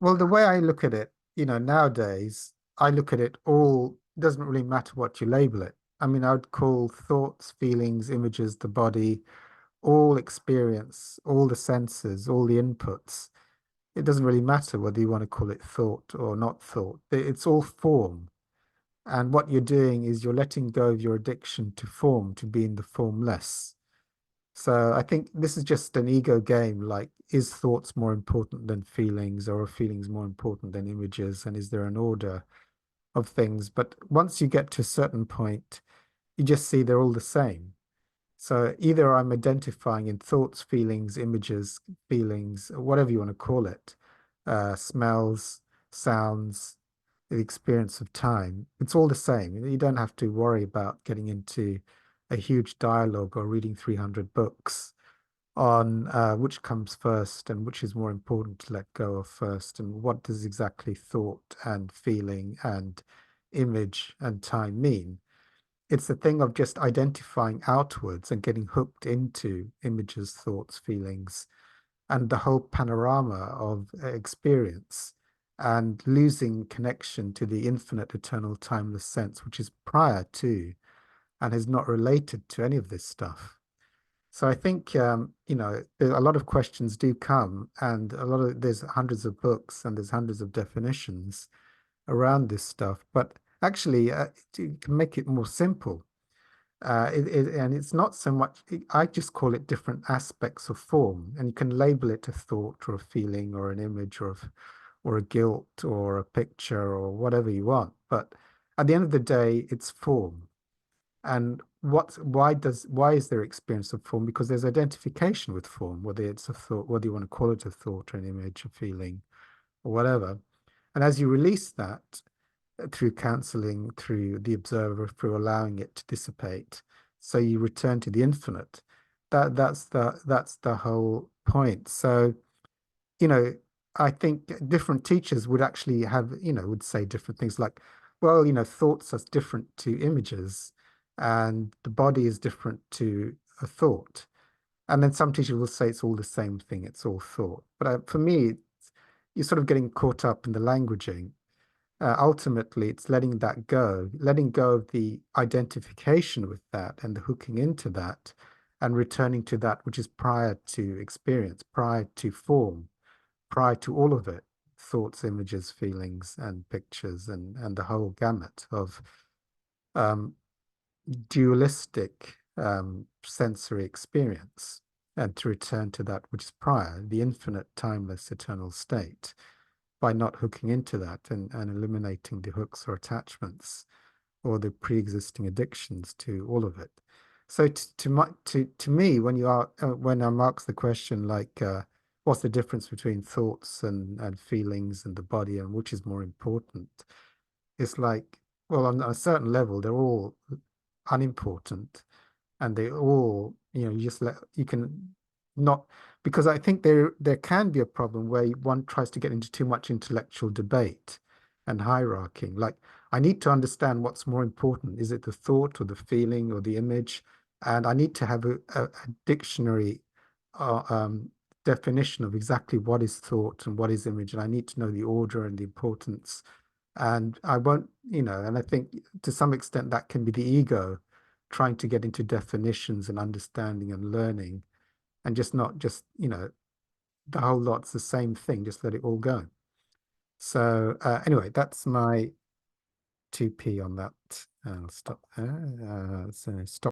Well, the way I look at it, nowadays, I look at it all, doesn't really matter what you label it. I mean, I would call thoughts, feelings, images, the body, all experience, all the senses, all the inputs. It doesn't really matter whether you want to call it thought or not thought. It's all form. And what you're doing is you're letting go of your addiction to form, to being the formless. So I think this is just an ego game. Like, is thoughts more important than feelings, or are feelings more important than images? And is there an order of things? But once you get to a certain point, you just see they're all the same. So either I'm identifying in thoughts, feelings, images, feelings, whatever you want to call it, smells, sounds, the experience of time. It's all the same. You don't have to worry about getting into a huge dialogue or reading 300 books on which comes first and which is more important to let go of first, and what does exactly thought and feeling and image and time mean. It's the thing of just identifying outwards and getting hooked into images, thoughts, feelings, and the whole panorama of experience, and losing connection to the infinite, eternal, timeless sense, which is prior to and is not related to any of this stuff. So I think, a lot of questions do come, and there's hundreds of books and there's hundreds of definitions around this stuff. But actually, you can make it more simple. And it's not so much, I just call it different aspects of form, and you can label it a thought or a feeling or an image or a guilt or a picture or whatever you want. But at the end of the day, it's form. And why is there experience of form? Because there's identification with form, whether it's a thought, whether you want to call it a thought or an image, a feeling, or whatever. And as you release that, through counseling, through the observer, through allowing it to dissipate, so you return to the infinite. That's the whole point. So, you know, I think different teachers would actually have, would say different things like, well, thoughts are different to images, and the body is different to a thought. And then some teachers will say it's all the same thing, it's all thought. But for me, you're sort of getting caught up in the languaging. Ultimately, it's letting go of the identification with that and the hooking into that, and returning to that which is prior to experience, prior to form, prior to all of it, thoughts, images, feelings, and pictures, and the whole gamut of um, dualistic sensory experience, and to return to that which is prior, the infinite, timeless, eternal state, by not hooking into that, and eliminating the hooks or attachments or the pre-existing addictions to all of it. So to me, when I'm asked the question like, what's the difference between thoughts and feelings and the body, and which is more important? It's like, well, on a certain level, they're all unimportant, and they all, you can not, because I think there can be a problem where one tries to get into too much intellectual debate and hierarchy. Like, I need to understand what's more important. Is it the thought or the feeling or the image? And I need to have a dictionary uh, um, definition of exactly what is thought and what is image. And I need to know the order and the importance. And I won't, and I think to some extent that can be the ego trying to get into definitions and understanding and learning, and just not just, the whole lot's the same thing, just let it all go. So anyway, that's my 2p on that. I'll stop there. So stop.